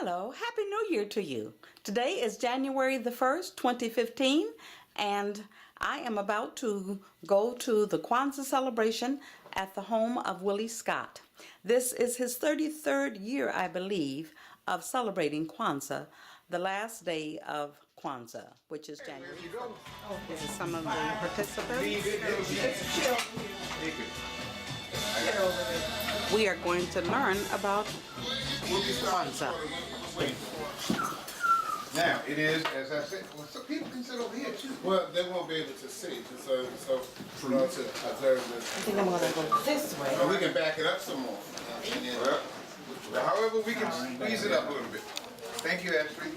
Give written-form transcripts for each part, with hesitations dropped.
Hello, Happy New Year to you. Today is January the 1st, 2015, and I am about to go to the Kwanzaa celebration at the home of Willie Scott. This is his 33rd year, I believe, of celebrating Kwanzaa, the last day of Kwanzaa, which is January 1st. This is some of the participants. We are going to learn about Kwanzaa. Now, it is, as I said, well, some people can sit over here too. Well, they won't be able to see, so to observe this. I think I'm going to go this way. But we can back it up some more. Well, however, we can squeeze it up a little bit. Thank you, Ashley.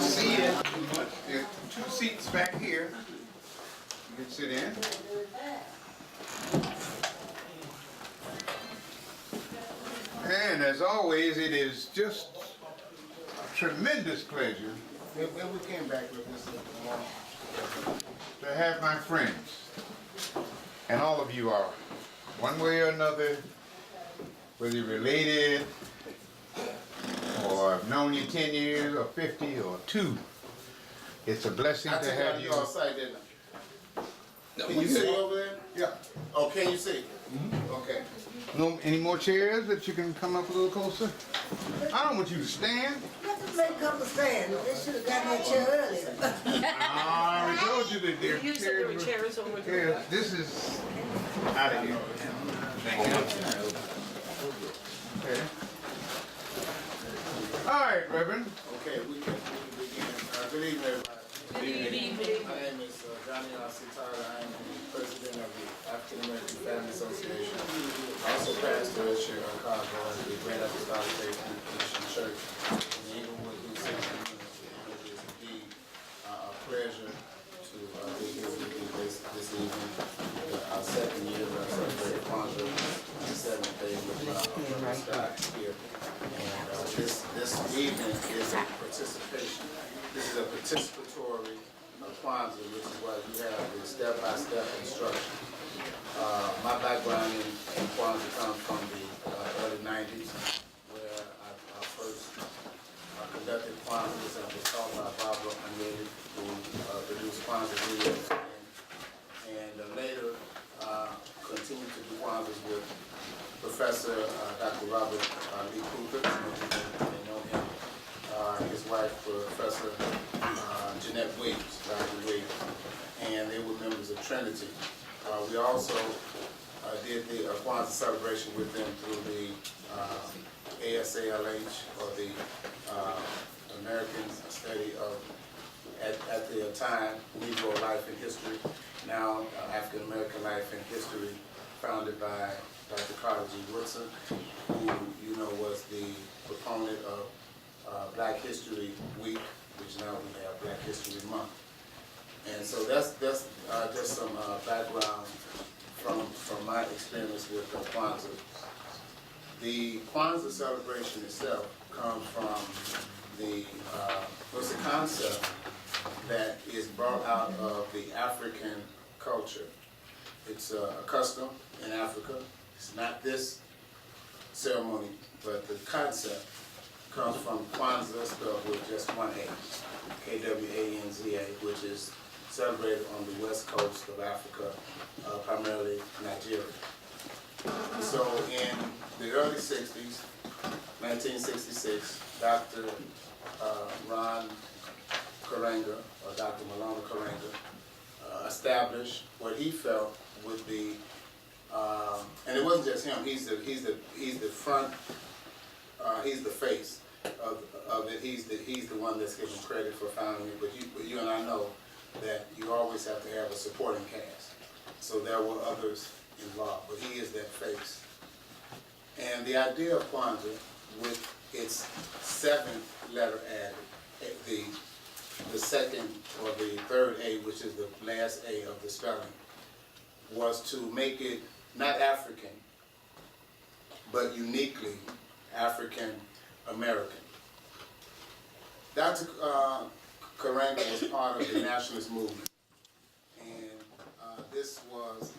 See it. There's 2 seats back here. You can sit in. And as always, it is just a tremendous pleasure When we came back with this tomorrow. to have my friends, and all of you are, one way or another, whether you're related, or I've known you 10 years, or 50, or 2. It's a blessing I to took have you you. outside, didn't I? Can you see over there? Yeah. Oh, can you see? Okay. No, any more chairs that you can come up a little closer? I don't want you to stand. Let them make come to stand. They should have gotten that chair earlier. I already told you that there You said there were chairs over there. Yeah, this is out of here. Thank you. Okay. All right, Reverend. Okay, we can begin. Good evening, everybody. Good evening. My name is Johnny Sitara. I am the president of the African American Family Association. I also pastor at Chicago at the Great Apostolic Faith Christian Church in Inglewood, New City. It is indeed a pleasure to be here with you this evening. Our second year of our celebrating Kwanzaa, the 7th day with Brother Scott here. And this evening is a participation. This is a participatory Kwanzaa, which is why you have the step-by-step instruction. My background in Kwanzaa comes from the early 90s, where I first conducted Kwanzaas and was taught by Barbara Anyetti, who produced Kwanzaa videos, and later continued to do Kwanzaas with Professor Dr. Robert Lee Cooper, you know him. His wife, Professor Jeanette Williams, Dr. Williams, and they were members of Trinity. We also did the Kwanzaa celebration with them through the ASALH, or the American Study of, at the time, Negro Life and History, now African American Life and History, founded by Dr. Carter G. Woodson, who you know was the proponent of Black History Week, which now we have Black History Month. And so that's just some background from my experience with Kwanzaa. The Kwanzaa celebration itself comes from the concept that is brought out of the African culture. It's a custom in Africa. It's not this ceremony, but the concept comes from Kwanzaa, spelled with just one A, K-W-A-N-Z-A, which is celebrated on the west coast of Africa, primarily Nigeria. So in the early 60s, 1966, Dr. Ron Karenga, or Dr. Malona Karenga, established what he felt would be, and it wasn't just him. He's the front. He's the face of it. He's the one that's given credit for founding it. But you and I know that you always have to have a supporting cast. So there were others involved, but he is that face. And the idea of Kwanzaa, with its 7th letter added, the second or the third A, which is the last A of the spelling, was to make it not African, but uniquely African American. Dr. Kwanzaa was part of the nationalist movement. And this was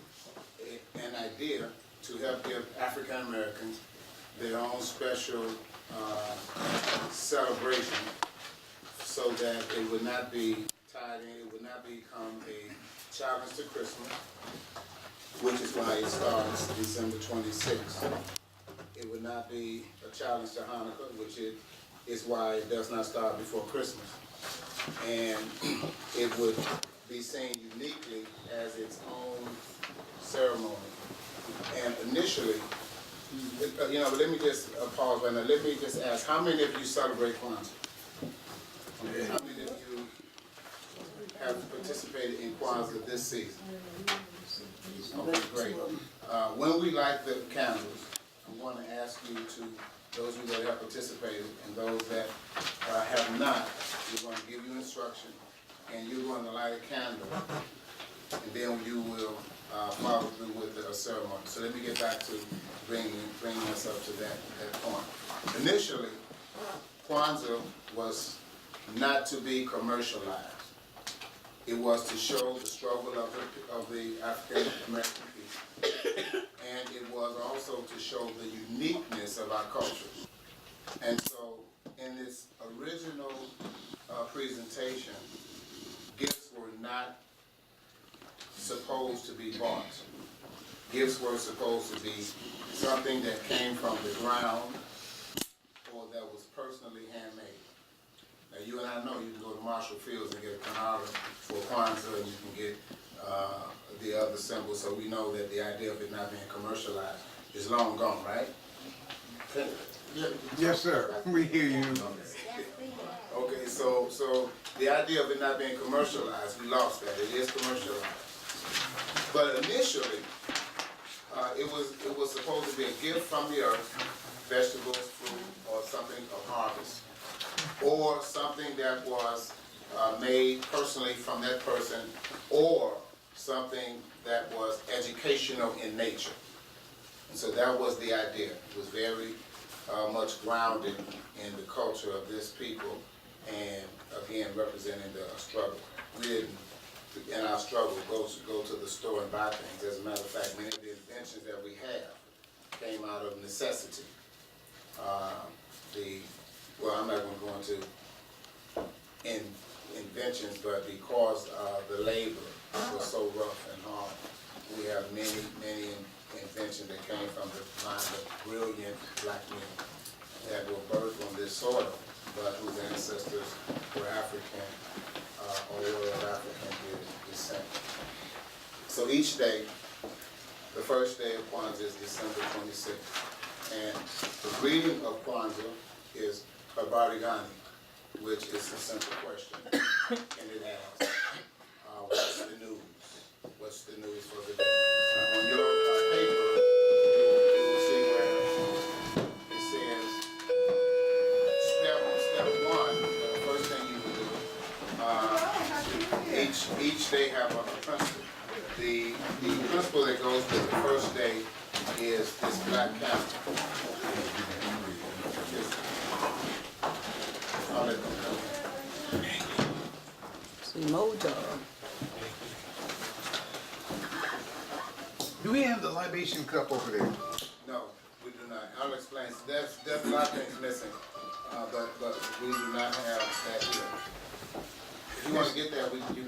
an idea to help give African Americans their own special celebration so that it would not be tied in, it would not become a challenge to Christmas, which is why it starts December 26th. It would not be a challenge to Hanukkah, which is why it does not start before Christmas. And it would be seen uniquely as its own ceremony. And initially, but let me just pause right now. Let me just ask, how many of you celebrate Kwanzaa? How many of you have participated in Kwanzaa this season? Okay, great. When we light the candles, I'm going to ask you to, those of you that have participated and those that have not, we're going to give you instruction and you're going to light a candle and then you will follow through with the ceremony. So let me get back to bringing us up to that point. Initially, Kwanzaa was not to be commercialized. It was to show the struggle of the African American people. And it was also to show the uniqueness of our culture. And so in this original presentation, gifts were not supposed to be bought. Gifts were supposed to be something that came from the ground or that was personally handmade. Now you and I know you can go to Marshall Fields and get a canara for Kwanzaa and you can get the other symbols, so we know that the idea of it not being commercialized is long gone, right? Yes, sir. We hear you. Okay, so the idea of it not being commercialized, we lost that. It is commercialized. But initially, it was supposed to be a gift from the earth, vegetables, fruit, or something of harvest, or something that was made personally from that person, or something that was educational in nature. And so that was the idea. It was very much grounded in the culture of this people and again representing the struggle. We didn't, in our struggle, go to the store and buy things. As a matter of fact, many of the inventions that we have came out of necessity. Well, I'm not going to go into inventions, but because the labor was so rough and hard, we have many inventions that came from the mind of brilliant black men that were birthed on this soil, but whose ancestors were African or were of African descent. So each day, the first day of Kwanzaa is December 26th, and the greeting of Kwanzaa is Habari Gani, which is a simple question, and it asks, what's the news? What's the news for the day? On your paper, you will see where it says, step one, the first thing you will do, each day have a principle. The principle that goes with the first day is this black calendar. I'll let them come in. See, Mojo. Do we have the libation cup over there? No, we do not. I'll explain. There's a lot of things missing, but we do not have that here. If you want to get that, you can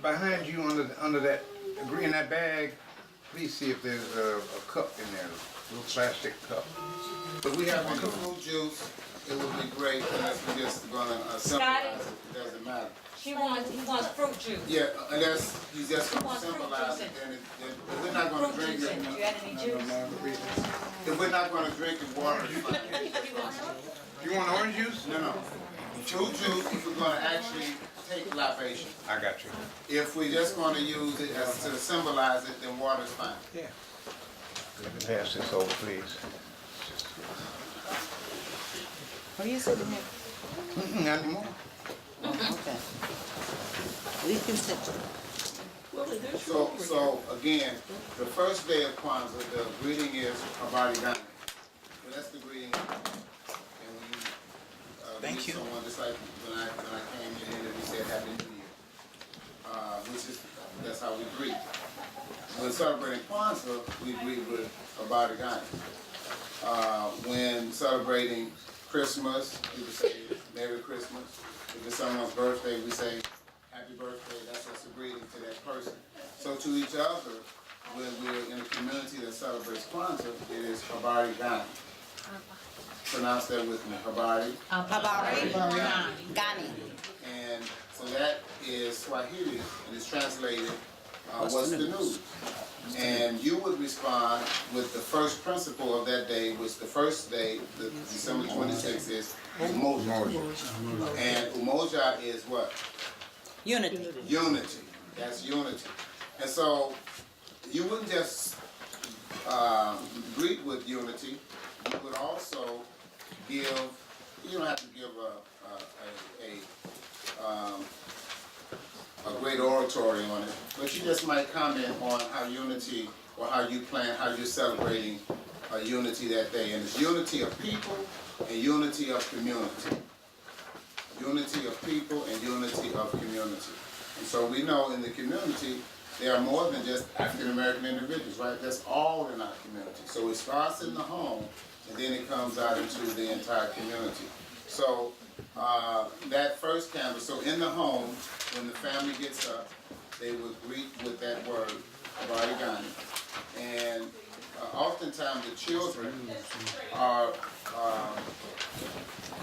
Behind you, under that, in that bag, please see if there's a cup in there, a little plastic cup. If we have any fruit juice, it would be great, unless we're just gonna symbolize it. It doesn't matter. He wants fruit juice. Yeah, unless you just gonna wants fruit symbolize juice it, then if we're not gonna Fruit drink juice it, in it. Do you have any juice? if we're not gonna drink it, water is fine. You want orange juice? No. Fruit juice, if we're gonna actually take libation. I got you. If we're just gonna use it as to symbolize it, then water is fine. Yeah. Let me pass this over, please. What are you sitting here? Not anymore. Oh, okay. We can sit. So again, the first day of Kwanzaa, the greeting is Habari Gani. So that's the greeting. And when you Thank you. Someone just like when I came in and we said Happy New Year, that's how we greet. When celebrating Kwanzaa, we greet with Habari Gani. When celebrating Christmas, we would say Merry Christmas. If it's someone's birthday, we say Happy Birthday. That's just a greeting to that person. So to each other, when we're in a community that celebrates Kwanzaa, it is Habari Gani. Pronounce that with me, Habari. Habari Gani. And so that is Swahili, and it's translated, what's the news? And you would respond with the first principle of that day, which the first day, December 26th, is Umoja. And Umoja is what? Unity. Unity. That's unity. And so you wouldn't just greet with unity, you would also give, you don't have to give a great oratory on it, but you just might comment on how unity, or how you plan, how you're celebrating unity that day. And it's unity of people and unity of community. Unity of people and unity of community. And so we know in the community, there are more than just African American individuals, right? That's all in our community. So it starts in the home, and then it comes out into the entire community. So that first candle, so in the home, when the family gets up, they would greet with that word, Habari Gani. And oftentimes the children are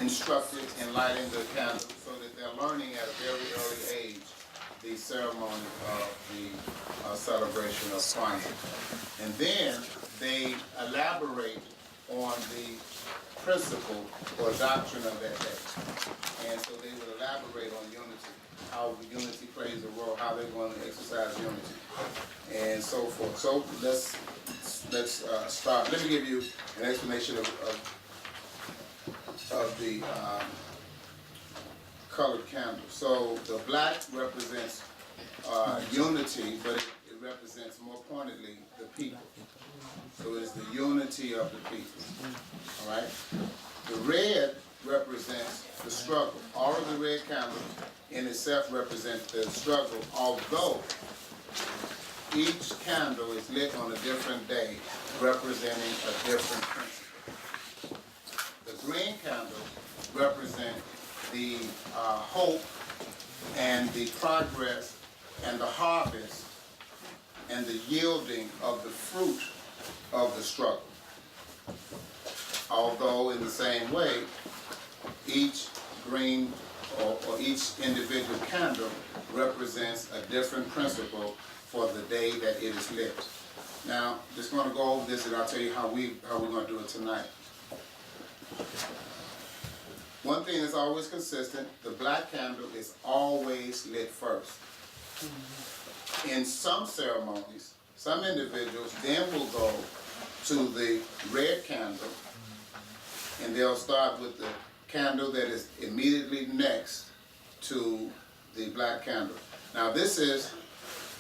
instructed in lighting the candle so that they're learning at a very early age the ceremony of the celebration of Kwanzaa. And then they elaborate on the principle or doctrine of that day. And so they would elaborate on unity, how unity plays a role, how they're going to exercise unity, and so forth. So let's start. Let me give you an explanation of the colored candle. So the black represents unity, but it represents more pointedly the people. So it's the unity of the people. All right? The red represents the struggle. All of the red candles in itself represent the struggle, although each candle is lit on a different day, representing a different principle. The green candles represent the hope and the progress and the harvest and the yielding of the fruit of the struggle. Although in the same way, each green or each individual candle represents a different principle for the day that it is lit. Now, just going to go over this and I'll tell you how we're going to do it tonight. One thing that's always consistent, the black candle is always lit first. In some ceremonies, some individuals then will go to the red candle and they'll start with the candle that is immediately next to the black candle. Now this is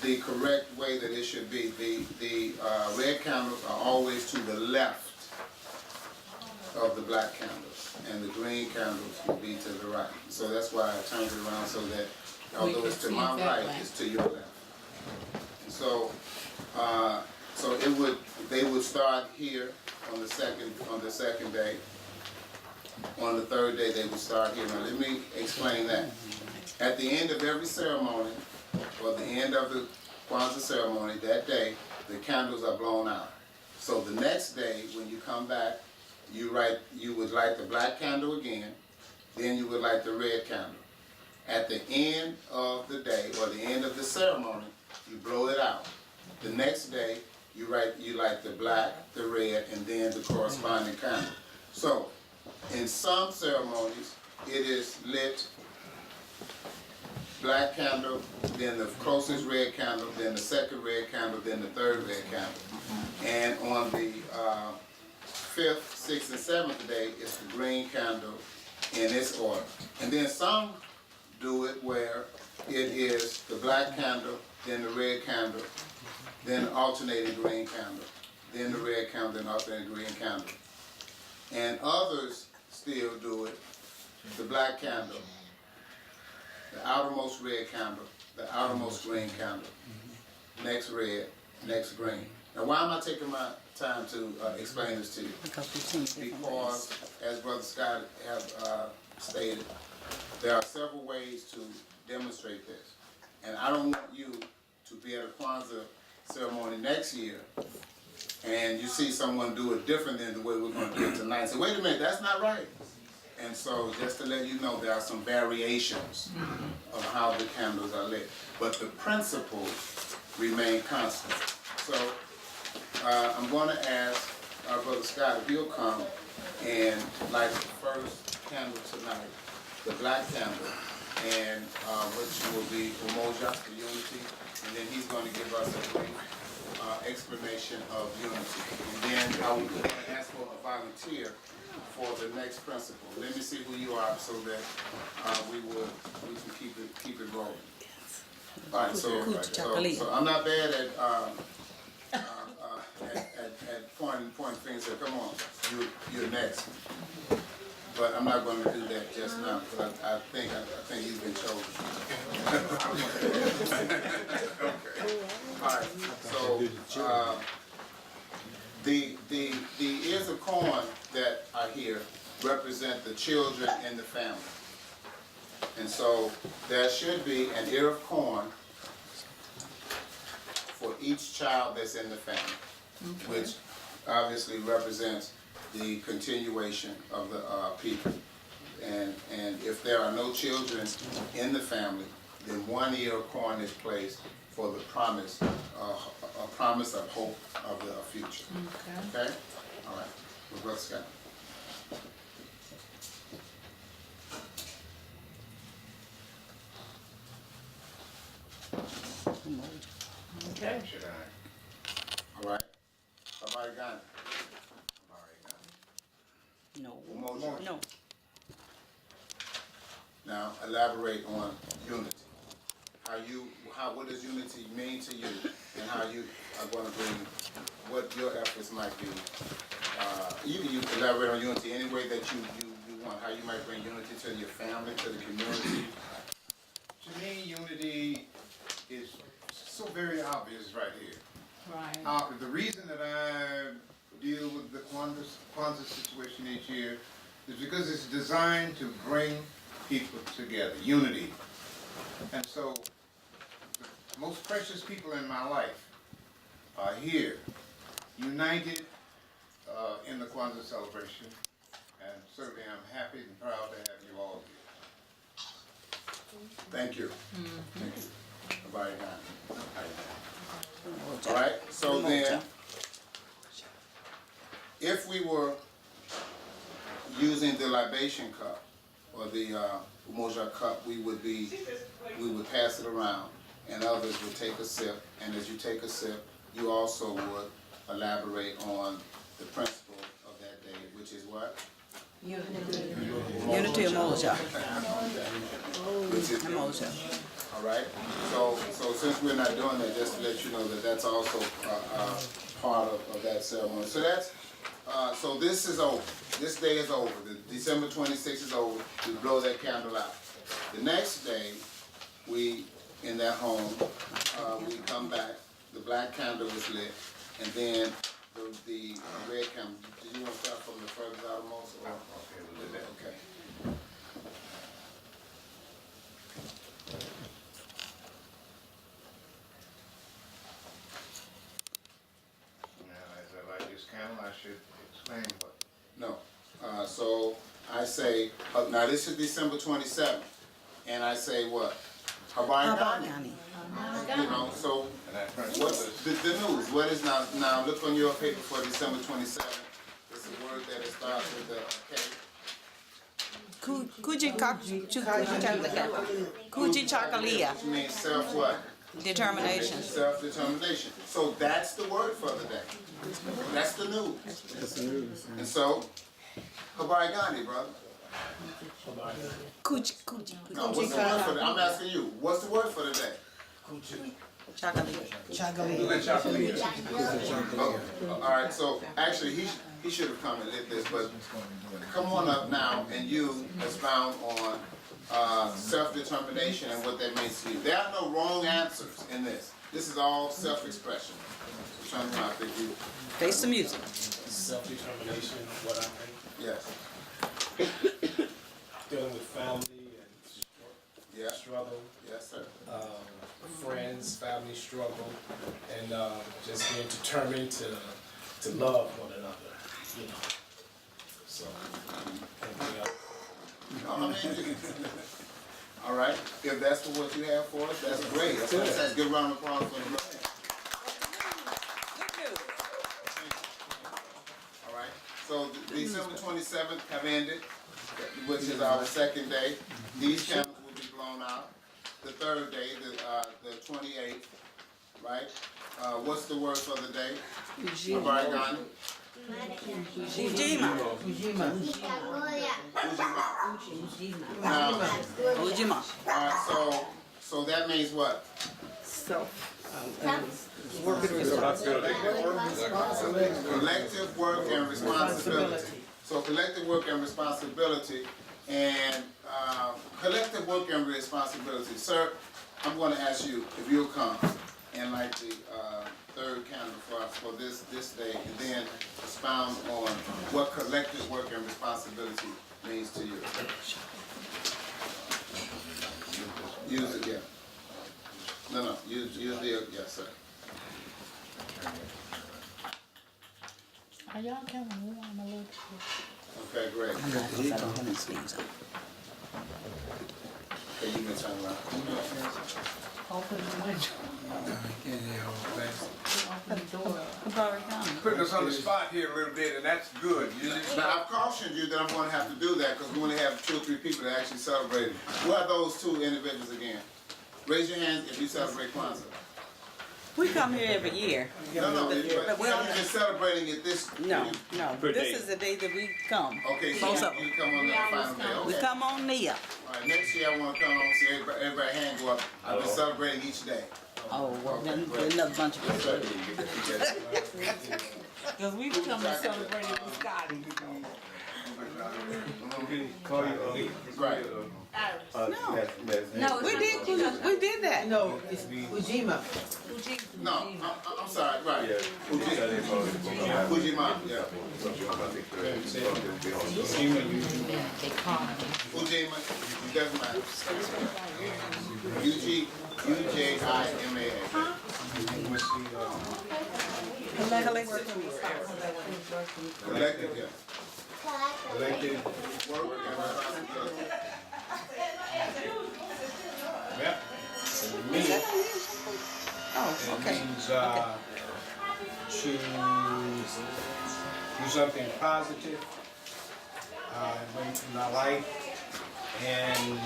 the correct way that it should be. The red candles are always to the left of the black candles, and the green candles will be to the right. So that's why I turned it around so that although it's to my right, it's to your left. And so, they would start here on the second day. On the third day, they would start here. Now let me explain that. At the end of every ceremony, or the end of the Kwanzaa ceremony, that day, the candles are blown out. So the next day, when you come back, you would light the black candle again, then you would light the red candle. At the end of the day, or the end of the ceremony, you blow it out. The next day, you light the black, the red, and then the corresponding candle. So, in some ceremonies, it is lit black candle, then the closest red candle, then the second red candle, then the third red candle. And on the 5th, 6th, and 7th day, it's the green candle in its order. And then some do it where it is the black candle, then the red candle, then alternating green candle, then the red candle, then alternating green candle. And others still do it the black candle, the outermost red candle, the outermost green candle, next red, next green. Now, why am I taking my time to explain this to you? Because we've seen different ways. Because, as Brother Scott have stated, there are several ways to demonstrate this. And I don't want you to be at a Kwanzaa ceremony next year and you see someone do it different than the way we're going to do it tonight. And say, wait a minute, that's not right. And so just to let you know, there are some variations of how the candles are lit. But the principles remain constant. So I'm going to ask our Brother Scott if he'll come and light the first candle tonight, the black candle, and which will be Umoja, the unity, and then he's going to give us a brief explanation of unity. And then I will ask for a volunteer for the next principle. Let me see who you are so that we can keep it rolling. All right, so I'm not bad at pointing things that, come on, you're next. But I'm not going to do that just now because I think you've been chosen. Okay. All right. So the ears of corn that are here represent the children in the family, and so there should be an ear of corn for each child that's in the family, which obviously represents the continuation of the people. And if there are no children in the family, then one ear of corn is placed for the promise, a promise of hope of the future. Okay? All right. Well, Brother Scott. Okay. Should I? All right. Somebody got it. No. Umoja. No. Now elaborate on unity. What does unity mean to you, and how you are going to bring what your efforts might be. You can elaborate on unity any way that you want. How you might bring unity to your family, to the community. To me, unity is so very obvious right here. Right. The reason that I deal with the Kwanzaa situation each year is because it's designed to bring people together, unity. And so the most precious people in my life are here, united in the Kwanzaa celebration, and certainly I'm happy and proud to have you all here. Thank you. Thank you. Everybody got it. All right, so then, if we were using the libation cup, or the Umoja cup, we would pass it around, and others would take a sip, and as you take a sip, you also would elaborate on the principle of that day, which is what? Unity Umoja. Which is Umoja. all right. So since we're not doing that, just to let you know that that's also part of that ceremony. So that's so this is over. This day is over. The December 26th is over. We blow that candle out. The next day, we in that home we come back. The black candle is lit, and then the red candle. Did you want to start from the furthest outermost? Or? Okay. Now, as I light this candle, I should explain what. No. So I say, now this is December 27th, and I say what? Habari. You know, so what's the news? What is now look on your paper for December 27th. It's a word that starts with the Kuji Chakalia. which means self what? Determination. Self-determination. So that's the word for the day. That's the news. And so, Habari Gandhi, brother. Kuji. No, what's the word for the I'm asking you, what's the word for the day? Chakalia. Oh, all right, so actually he should have come and did this, but come on up now and you expound on self-determination and what that means to you. There are no wrong answers in this. This is all self-expression. So I think you. Face the music. Self-determination, what I think, Yes. dealing with family and Yeah. struggle, Yes, sir. friends, family struggle, and just being determined to love one another, you know. So, anything else? No, I mean, all right. If that's what you have for us, that's great. That's what it says. Give a round of applause for the brother. All right. So December 27th have ended, which is our second day. These candles will be blown out. The third day, the 28th, right? What's the word for the day? Everybody got it? Ujima. Now, Ujima. all right, so that means what? Collective work and responsibility. So collective work and responsibility, and collective work and responsibility. Sir, I'm going to ask you if you'll come and light the third candle for us for this day, and then expound on what collective work and responsibility means to you. Use it, yeah. No, use the, yes, sir. Are y'all coming? We want to look. Okay, great. I'm not going to have any sleeves on. Okay, you can turn around. Open the window. Open the door. Who's already coming? Putting us on the spot here a little bit, and that's good. Now, I've cautioned you that I'm going to have to do that because we only have 2 or 3 people that actually celebrate it. Who are those 2 individuals again? Raise your hands if you celebrate Kwanzaa. We come here every year. No, but we you don't- haven't been celebrating it this. No. This is the day that we come. Okay, so Most of you them. come on that final day. We Okay. come on Nia. All right, next year I want to come on and see everybody hand go up. I've been celebrating each day. Oh, well, then another bunch of people. Because we come and celebrate with Scotty. Right. No, we did that. No, it's Ujima. No, I'm sorry, right. Ujima, yeah. Ujima, it doesn't matter. Ujima. Collective, yeah. Collective work and responsibility. Yeah. For me, Oh, it okay. means to do something positive in my life, and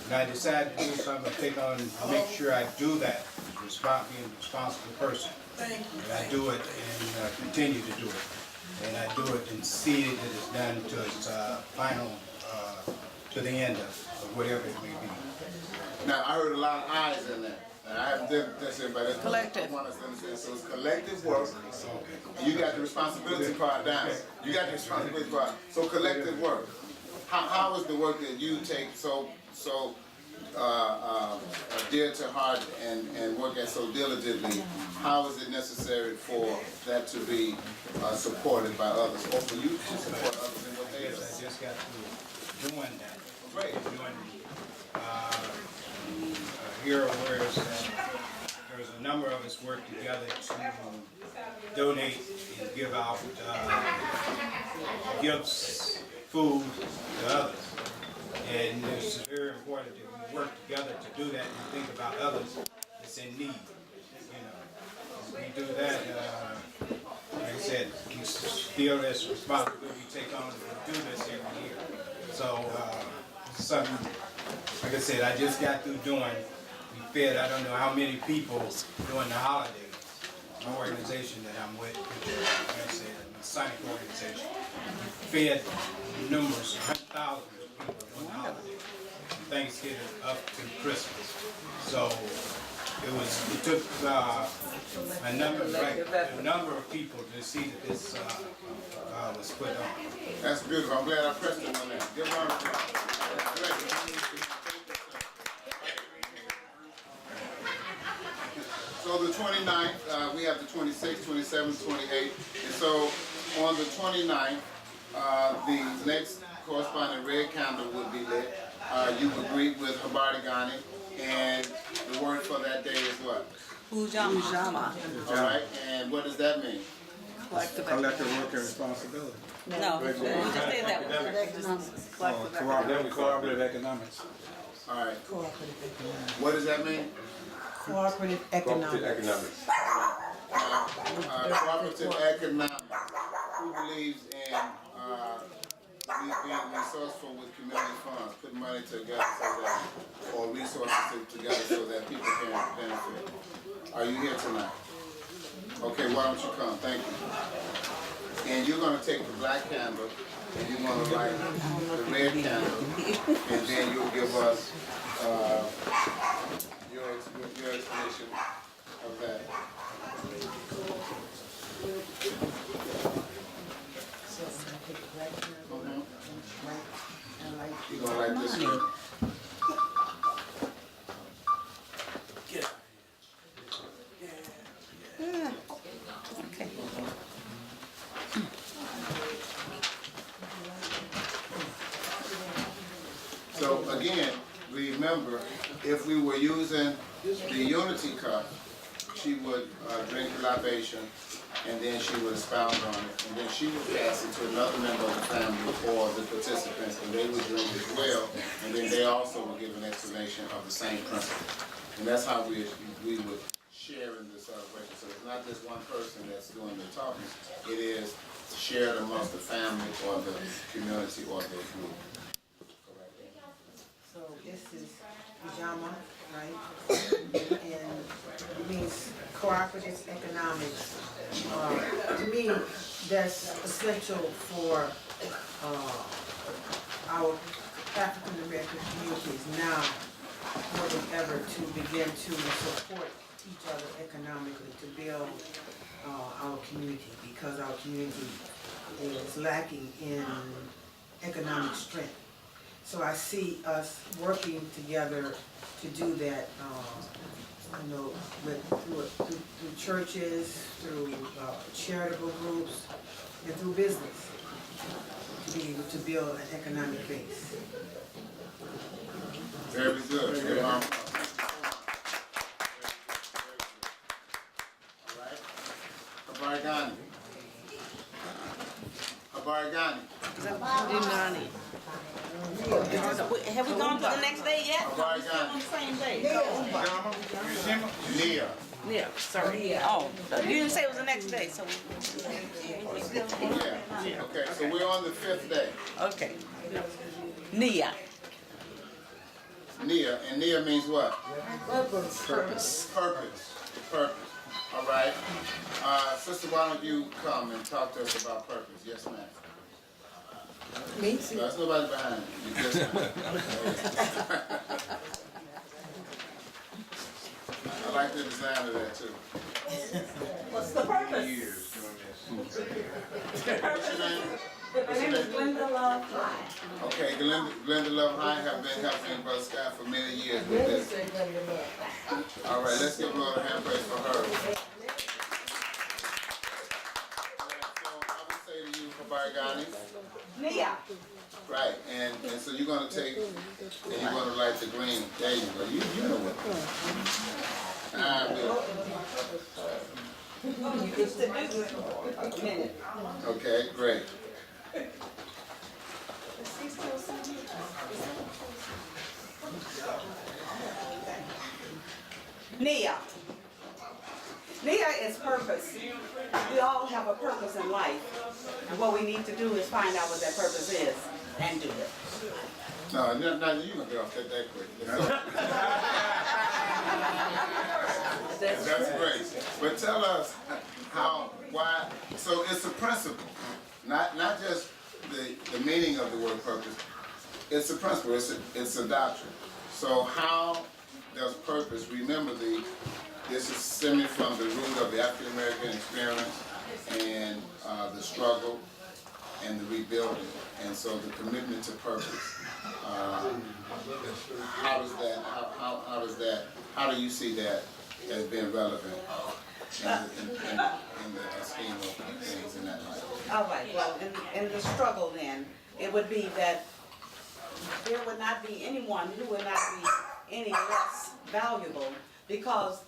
when I decide to do something, make sure I do that. Being a responsible person. And I do it and continue to do it. And I do it and see that it's done to its final, to the end of whatever it may be. Now, I heard a lot of eyes in there. And I haven't done this, but it's Collective. I want us to understand. So it's collective work. You got the responsibility part down. You got the responsibility part. So collective work. How is the work that you take so dear to heart and work at so diligently? How is it necessary for that to be supported by others, or for you to support others in what they do? I just got through doing that. Great. Here, whereas there's a number of us work together to donate and give out gifts, food to others. And it's very important that we work together to do that and think about others that's in need. We do that, like I said, we feel this responsibility we take on to do this every year. So, something, like I said, I just got through doing, we fed I don't know how many people during the holidays. My organization that I'm with, which is, like I said, a Masonic organization, we fed numerous, 100,000 people during the holidays, from Thanksgiving up to Christmas. So, It took a number of people to see that this was put on. That's beautiful. I'm glad I pressed it on that. Give a round of applause. That's great. So the 29th, we have the 26th, 27th, 28th. And so on the 29th, the next corresponding red candle would be lit. You would greet with Habardigani, and the word for that day is what? Ujama. All right, and what does that mean? Collective work and responsibility. No, we just did that one. Cooperative economics. All right. What does that mean? Cooperative economics. Cooperative economics. Who believes in being resourceful with community funds, putting money together so that, or resources together so that people can benefit? Are you here tonight? Okay, why don't you come? Thank you. And you're going to take the black candle and you're going to light the red candle, and then you'll give us your explanation of that. You're going to light this one. Okay. So again, remember, if we were using the unity cup, she would drink the libation, and then she would expound on it, and then she would pass it to another member of the family or the participants, and they would drink as well, and then they also would give an explanation of the same principle. And that's how we would share in the celebration. So it's not just one person that's doing the talking, it is shared amongst the family or the community or the group. So this is pajama, right? And it means cooperative economics. To me, that's essential for our African American communities now more than ever to begin to support each other economically to build our community, because our community is lacking in economic strength. So I see us working together to do that, through churches, through charitable groups, and through business, to be able to build an economic base. Very good. Good. All right. Habarigani. Habarigani. Have we gone to the next day yet? Habarigani. On the same day. Nia. Yeah, sorry. Oh, you didn't say it was the next day, so Yeah. Okay, so we're on the 5th day. okay. Nia. Nia, and Nia means what? Purpose. Purpose. Purpose. All right. Sister, why don't you come and talk to us about purpose? Yes, ma'am. Me? There's nobody behind you. You just I like the design of that too. What's the purpose? Years doing this. What's your name? My name is Glenda Love High. Okay, Glenda Love High have been helping Brother Scott for many years with this. All right, let's give a little hand praise for her. So I would say to you, Habarigani. Nia. Right, and so you're gonna take, and you're gonna light the green. There you go. You know what. Okay, great. Nia. Nia is purpose. We all have a purpose in life. And what we need to do is find out what that purpose is and do it. No, you're gonna get off that quick. That's great. But tell us how, why, so it's a principle, not just the meaning of the word purpose. It's a principle, it's a doctrine. So how there's purpose. Remember, this is stemming from the root of the African American experience and the struggle and the rebuilding, and so the commitment to purpose. How do you see that as being relevant in the scheme of things in that light? All right, well, in the struggle then, it would be that there would not be anyone who would not be any less valuable because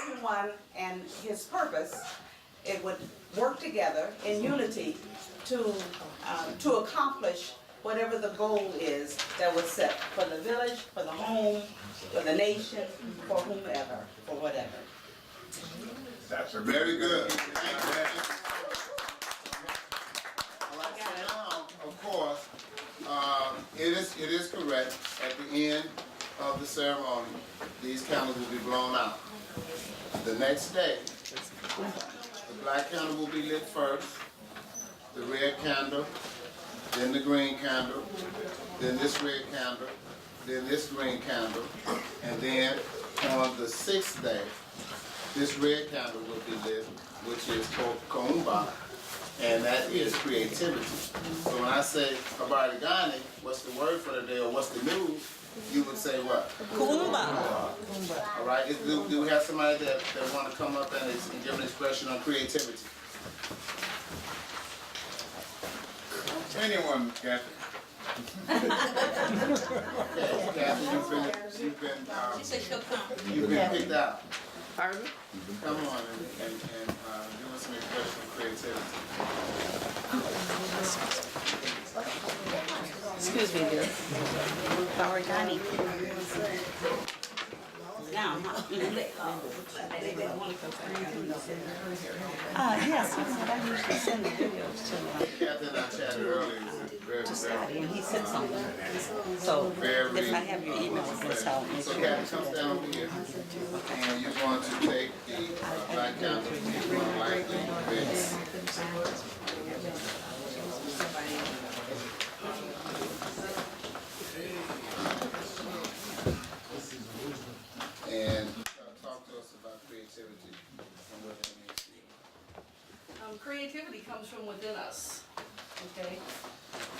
everyone and his purpose, it would work together in unity to accomplish whatever the goal is that was set for the village, for the home, for the nation, for whomever, for whatever. That's a Very good. Thank you. All right, so now, of course, it is correct, at the end of the ceremony, these candles will be blown out. The next day, the black candle will be lit first, the red candle, then the green candle, then this red candle, then this green candle, and then on the sixth day, this red candle will be lit, which is Kwanzaa, and that is creativity. So when I say Habarigani, what's the word for the day, or what's the news, you would say what? Kumba. All right, do we have somebody that want to come up and give an expression on creativity? Anyone, Kathy? Okay, Kathy, you've been picked out. Pardon? Come on and give us some expression of creativity. Excuse me, dear. Habarigani. Now, yes, I usually send the videos Kathy and I chatted earlier. to Scotty, and he said something. So, if I have your email, that's how it So Kathy, come down over here, and you're going to take the black candle, you're going to light the red. And talk to us about creativity and what that means to you. Creativity comes from within us, okay?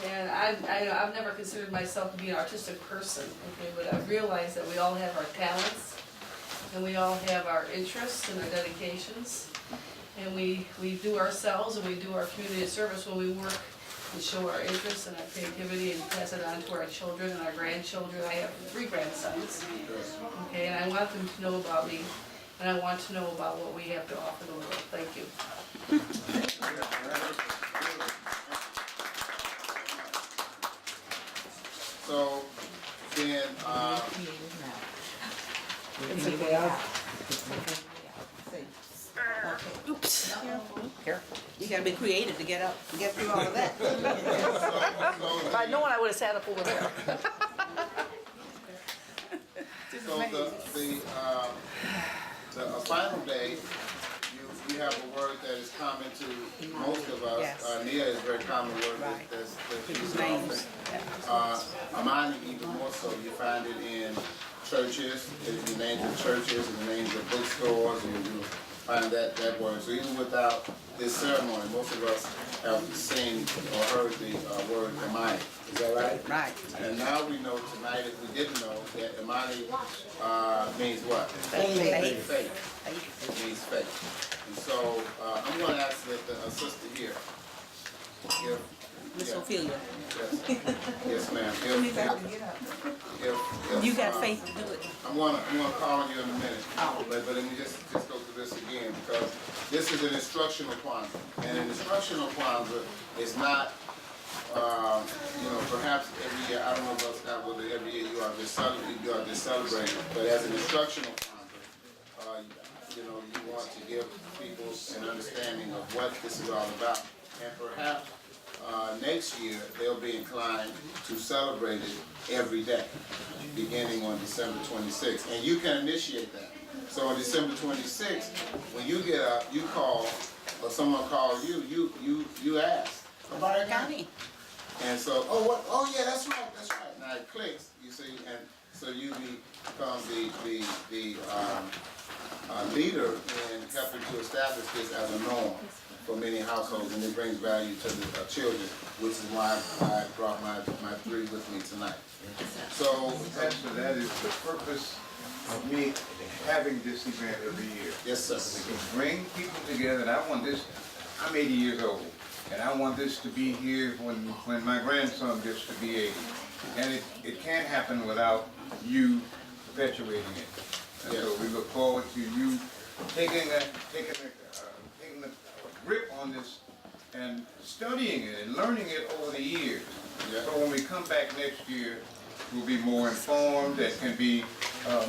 And I've never considered myself to be an artistic person, okay? But I've realized that we all have our talents, and we all have our interests and our dedications. And we do ourselves and we do our community service when we work and show our interests and our creativity and pass it on to our children and our grandchildren. I have 3 grandsons, okay? And I want them to know about me, and I want to know about what we have to offer the world. Thank you. So then, Oops. Careful. You gotta be creative to get through all of that. If I'd known, I would have sat up over there. so the final day, you have a word that is common to most of us. Yes. Nia is a very common word Right. that's People's used names. often. Amani even more so. You find it in churches, the names of churches and the names of bookstores, and you find that word. So even without this ceremony, most of us have seen or heard the word Amani. Is that right? Right. And now we know tonight, if we didn't know, that Imani means what? Faith. Faith. It means faith. And so I'm going to ask the sister here. Miss Ophelia. Yes, ma'am. You got faith to do it. I'm going to call on you in a minute. But let me just go through this again, because this is an instructional Kwanzaa. And an instructional Kwanzaa is not, perhaps every year, I don't know about Scott, whether every year you are just celebrating, but as an instructional Kwanzaa, you want to give people an understanding of what this is all about. And perhaps next year, they'll be inclined to celebrate it every day, beginning on December 26th. And you can initiate that. So on December 26th, when you get up, you call, or someone calls you, you ask. Habarigani. And so, oh yeah, that's right. Now it clicks, you see, and so you be become the leader in helping to establish this as a norm for many households, and it brings value to the children, which is why I brought my three with me tonight. So, Pastor, that is the purpose of me having this event every year. yes, sir. We can bring people together, and I want this, I'm 80 years old, and I want this to be here when my grandson gets to be 80. And it can't happen without you perpetuating it. And so we look forward to you taking a grip on this and studying it and learning it over the years. Yeah. So when we come back next year, we'll be more informed and can be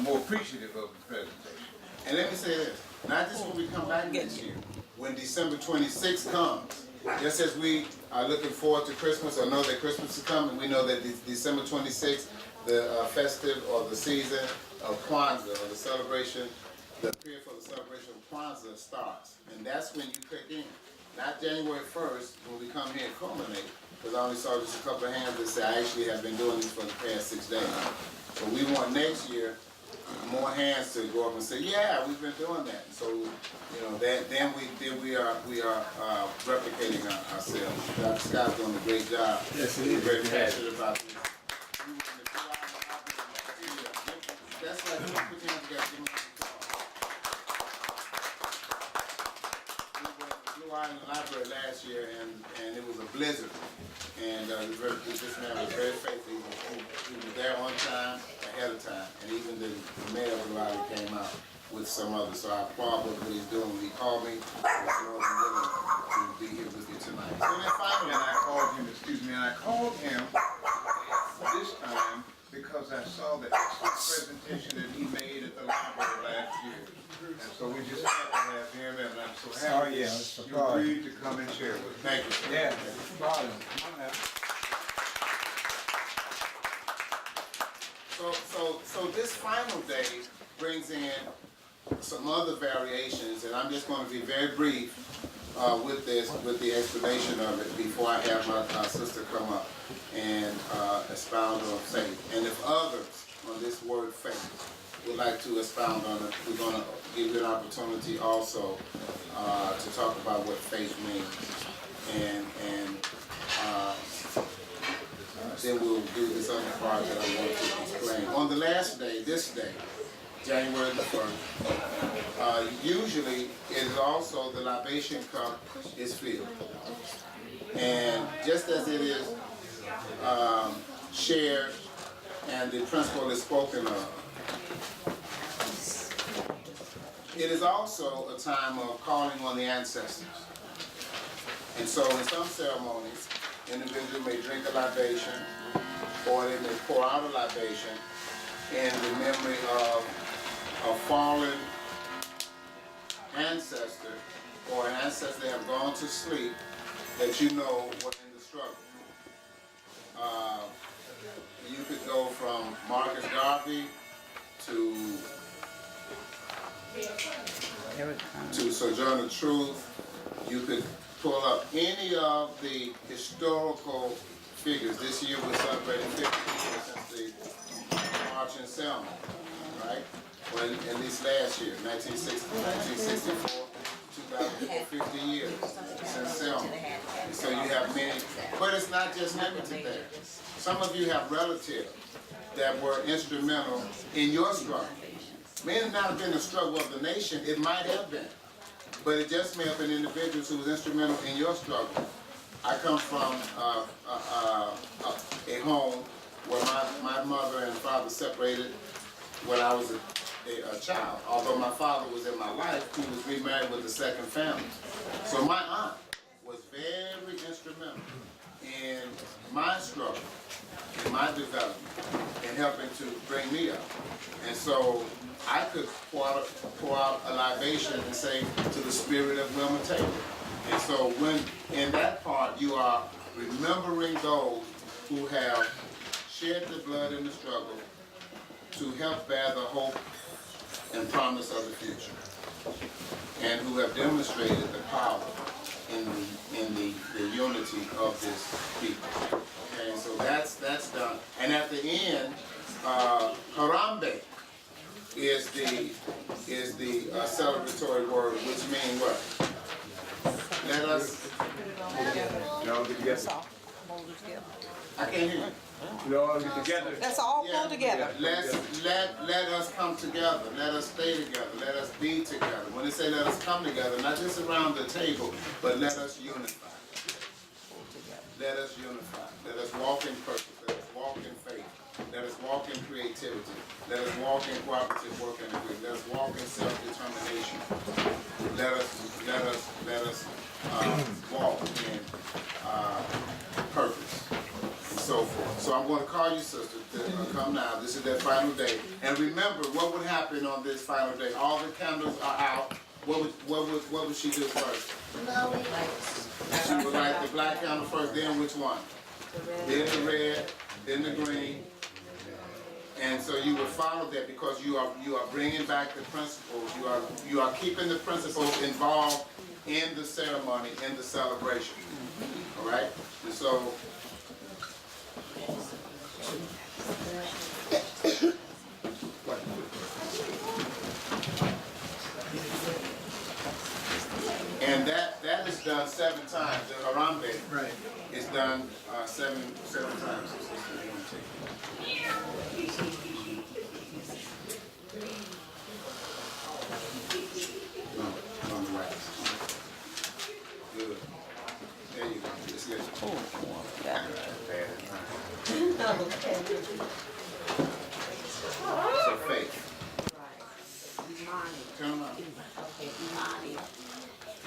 more appreciative of the presentation. And let me say this, not just when we come back next year, when December 26th comes, just as we are looking forward to Christmas or know that Christmas is coming, we know that December 26th, the festive or the season of Kwanzaa or the celebration, the period for the celebration of Kwanzaa starts. And that's when you click in. Not January 1st when we come here and culminate, because I only saw just a couple of hands that say I actually have been doing this for the past 6 days. But we want next year more hands to go up and say, yeah, we've been doing that. So, you know, then we are replicating ourselves. Dr. Scott's doing a great job. Yes, he We're is. very passionate about this. That's like, put your hands together, give me a applause. We were in the library last year, and it was a blizzard. And this man was very faithful. He was there on time, ahead of time. And even the mayor of the library came out with some others. So I applaud what he's doing. He called me. I was more than willing to be here with you tonight. So then finally, And I called him this time because I saw the excellent presentation that he made at the library last year. And so we just had to have him, and I'm so happy it's a you surprise. agreed to come and share with us. thank you. Sir. Yeah, problem. Come on now. So this final day brings in some other variations, and I'm just going to be very brief with the explanation of it before I have my sister come up and expound on faith. And if others on this word faith would like to expound on it, we're going to give you an opportunity also to talk about what faith means. And then we'll do this other part that I want to explain. On the last day, this day, January the 1st, usually it is also the libation cup is filled. And just as it is shared and the principle is spoken of, it is also a time of calling on the ancestors. And so in some ceremonies, individual may drink a libation or they may pour out a libation in the memory of a fallen ancestor or an ancestor that have gone to sleep that you know was in the struggle. You could go from Marcus Garvey to Sojourner Truth. You could pull up any of the historical figures. This year we're celebrating 50 years since the March in Selma, right? Well, at least last year, 1964, 2004, 50 years since Selma. And so you have many, but it's not just limited there. Some of you have relatives that were instrumental in your struggle. May not have been the struggle of the nation, it might have been. But it just may have been individuals who was instrumental in your struggle. I come from a home where my mother and father separated when I was a child. Although my father was in my life, he was remarried with the second family. So my aunt was very instrumental in my struggle, in my development, in helping to bring me up. And so I could pour out a libation and say, to the spirit of Wilma Taylor. And so when, in that part, you are remembering those who have shed the blood in the struggle to help bear the hope and promise of the future, and who have demonstrated the power in the unity of this people. Okay, so that's done. And at the end, Harambe is the celebratory word, which means what? Let us. Y'all get together. I can't hear you. Y'all get together. Let's all Yeah, pull together. let us come together. Let us stay together. Let us be together. When they say let us come together, not just around the table, but let us unify. Let us unify. Let us walk in purpose. Let us walk in faith. Let us walk in creativity. Let us walk in cooperative work and agreement. Let us walk in self-determination. Let us walk in purpose and so forth. So I'm going to call you sister to come now. This is that final day. And remember, what would happen on this final day? All the candles are out. What would she do first? She would light the black candle first, then which one? Then the red, then the green. And so you would follow that because you are bringing back the principles. You are keeping the principles involved in the ceremony, in the celebration. All right? And so and that is done 7 times. The Harambe is done seven times. No, on the right. Good. There you go. It's good. So faith. Turn them out. Okay, Imani,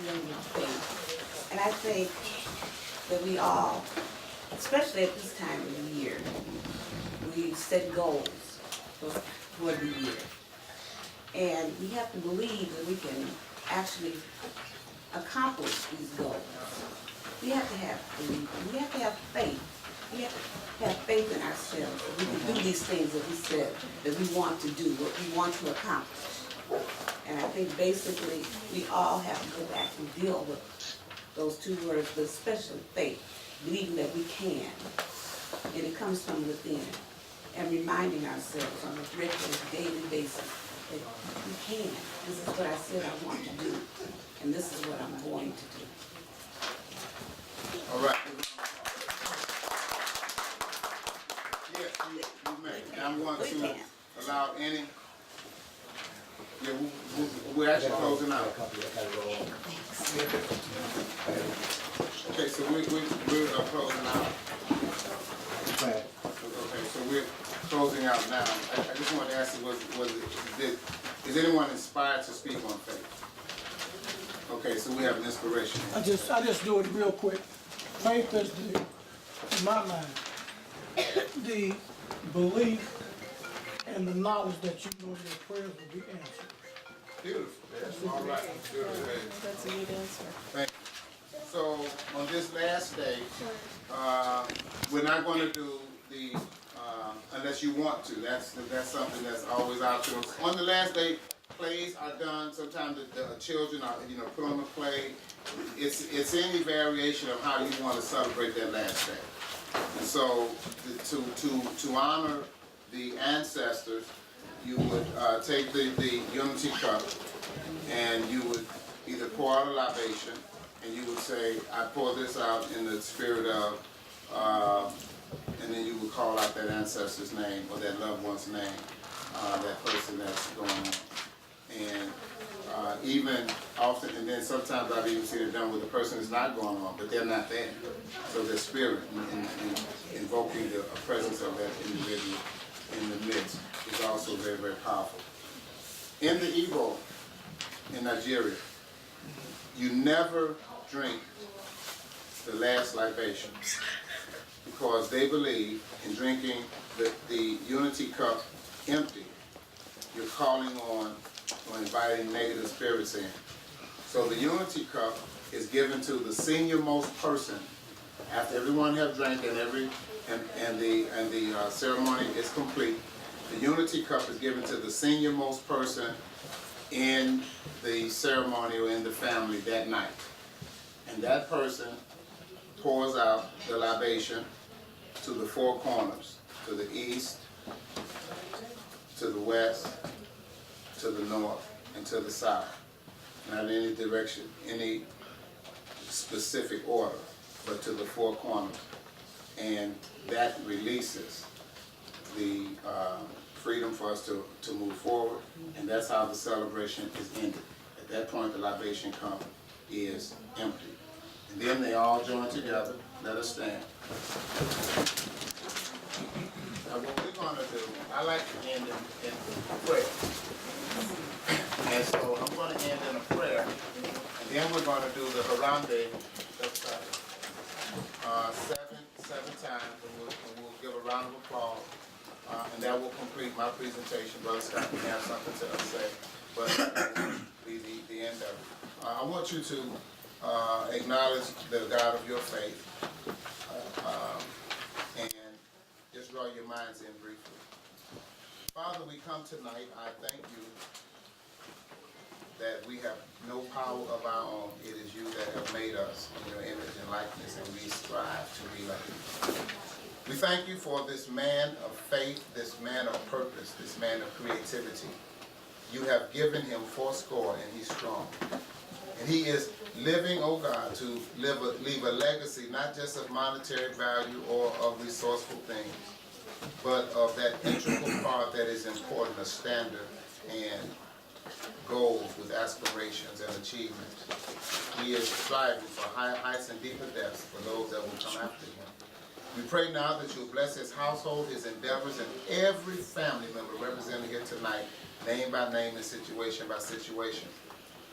union of faith. And I think that we all, especially at this time of the year, we set goals for the year. And we have to believe that we can actually accomplish these goals. We have to have belief, we have to have faith. We have to have faith in ourselves that we can do these things that we said that we want to do, what we want to accomplish. And I think basically we all have to go back and deal with those 2 words, but especially faith, believing that we can. And it comes from within. And reminding ourselves on a regular, daily basis that we can. This is what I said I want to do. And this is what I'm going to do. All right. Yes, you may. And I'm going to allow any. Yeah, we're actually closing out. Okay, so we're closing out. Okay, so we're closing out now. I just wanted to ask you, is anyone inspired to speak on faith? Okay, so we have an inspiration. I just do it real quick. Faith is in my mind, the belief and the knowledge that you know your prayers will be answered. Beautiful. All right. Good. That's a good answer. Thank you. So on this last day, we're not going to do the unless you want to. That's something that's always out to us. On the last day, plays are done. Sometimes the children are put on a play. It's any variation of how you want to celebrate that last day. And so to honor the ancestors, you would take the unity cup and you would either pour out a libation and you would say, I pour this out in the spirit of, and then you would call out that ancestor's name or that loved one's name, that person that's going on. And even often, and then sometimes I've even seen it done with the person that's not going on, but they're not there. So their spirit in invoking the presence of that individual in the midst is also very, very powerful. In the Igbo, in Nigeria, you never drink the last libation because they believe in drinking the unity cup empty, you're calling on or inviting negative spirits in. So the unity cup is given to the senior most person after everyone have drank and the ceremony is complete. The unity cup is given to the senior most person in the ceremony or in the family that night. And that person pours out the libation to the 4 corners, to the east, to the west, to the north, and to the south. Not in any direction, any specific order, but to the four corners. And that releases the freedom for us to move forward, and that's how the celebration is ended. At that point, the libation cup is empty. And then they all join together. Let us stand. Now what we're going to do, I like to end in prayer. And so I'm going to end in a prayer, and then we're going to do the Harambe seven times, and we'll give a round of applause. And that will complete my presentation. Brother Scott may have something to say, but that will be the end of it. I want you to acknowledge the God of your faith, and just draw your minds in briefly. Father, we come tonight. I thank you that we have no power of our own. It is you that have made us in your image and likeness, and we strive to be like you. We thank you for this man of faith, this man of purpose, this man of creativity. You have given him fourscore, and he's strong. And he is living, oh God, to leave a legacy, not just of monetary value or of resourceful things, but of that integral part that is important, a standard and goals with aspirations and achievements. He is striving for higher heights and deeper depths for those that will come after him. We pray now that you'll bless his household, his endeavors, and every family member represented here tonight, name by name and situation by situation.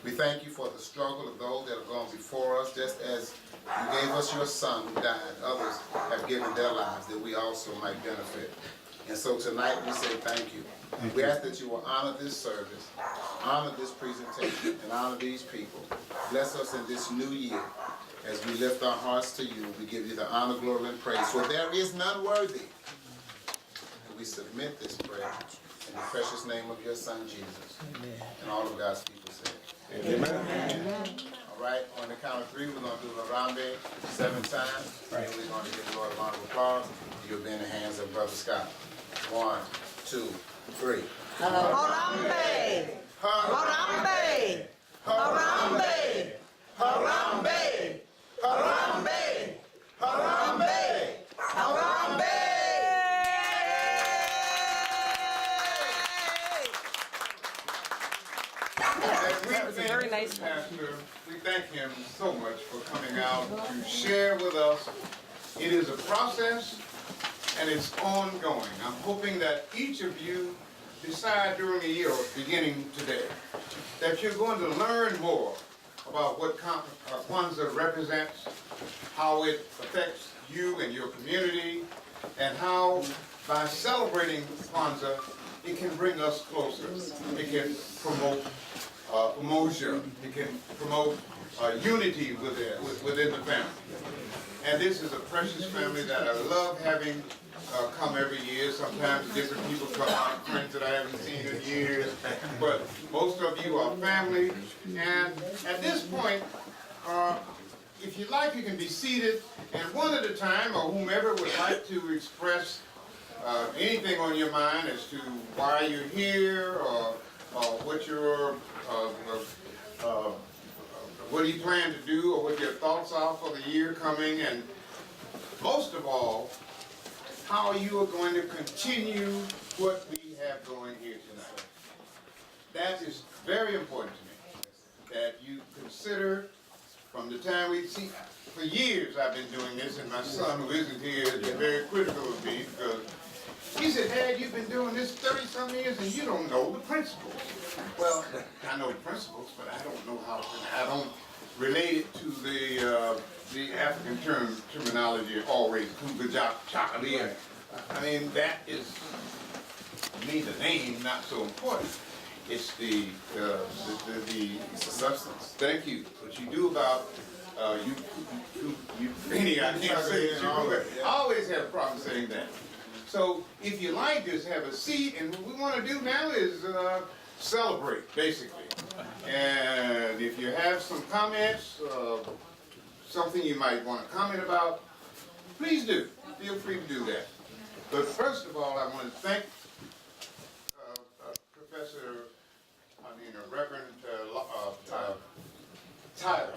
We thank you for the struggle of those that have gone before us, just as you gave us your son who died. Others have given their lives that we also might benefit. And so tonight we say thank you. We ask that you will honor this service, honor this presentation, and honor these people. Bless us in this new year. As we lift our hearts to you, we give you the honor, glory, and praise. For there is none worthy. And we submit this prayer in the precious name of your son, Jesus. Amen. And all of God's people say, amen. All right, on the count of three, we're going to do Harambe 7 times. Right. And we're going to give the Lord a round of applause. You'll be in the hands of Brother Scott. 1, 2, 3. Harambe! Harambe! Harambe! Harambe! Harambe! Harambe! Harambe! That was a very nice pastor. We thank him so much for coming out to share with us. It is a process and it's ongoing. I'm hoping that each of you decide during the year, or beginning today, that you're going to learn more about what Kwanzaa represents, how it affects you and your community, and how by celebrating Kwanzaa, it can bring us closer. It can promote promotion. It can promote unity within the family. And this is a precious family that I love having come every year. Sometimes different people come, like friends that I haven't seen in years, but most of you are family. And at this point, if you like, you can be seated, and one at a time, or whomever would like to express anything on your mind as to why you're here, or what your what do you plan to do, or what your thoughts are for the year coming, and most of all, how you are going to continue what we have going here tonight. That is very important to me, that you consider from the time we see. For years I've been doing this, and my son, who isn't here, has been very critical of me, because he said, Dad, you've been doing this 30-some years and you don't know the principles. Well, I know the principles, but I don't know how to, I don't relate it to the African terminology always, Kuga-Chakali. I mean, that is, to me, the name, not so important. It's the substance. Thank you. What you do about I can't say it. I always have a problem saying that. So if you like, just have a seat, and what we want to do now is celebrate, basically. And if you have some comments, something you might want to comment about, please do. Feel free to do that. But first of all, I want to thank Professor Reverend Tyler.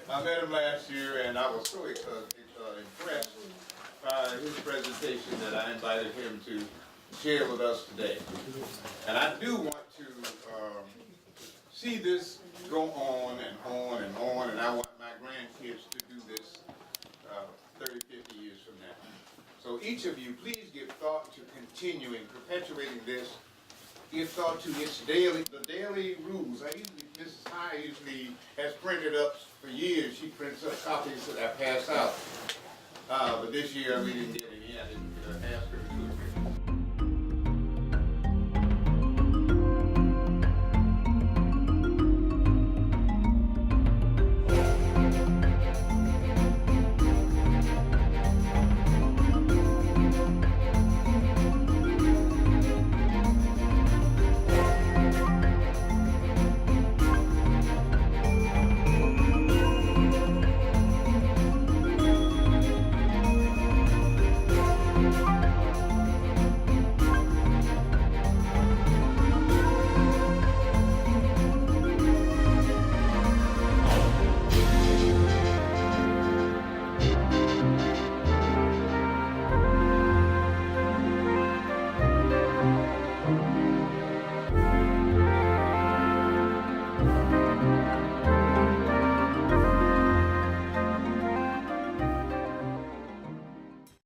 I met him last year, and I was so impressed by his presentation that I invited him to share with us today. And I do want to see this go on and on and on, and I want my grandkids to do this 30, 50 years from now. So each of you, please give thought to continuing, perpetuating this. Give thought to the daily rules. Mrs. High usually has printed up for years. She prints up copies that I pass out. But this year we didn't get any. I didn't ask her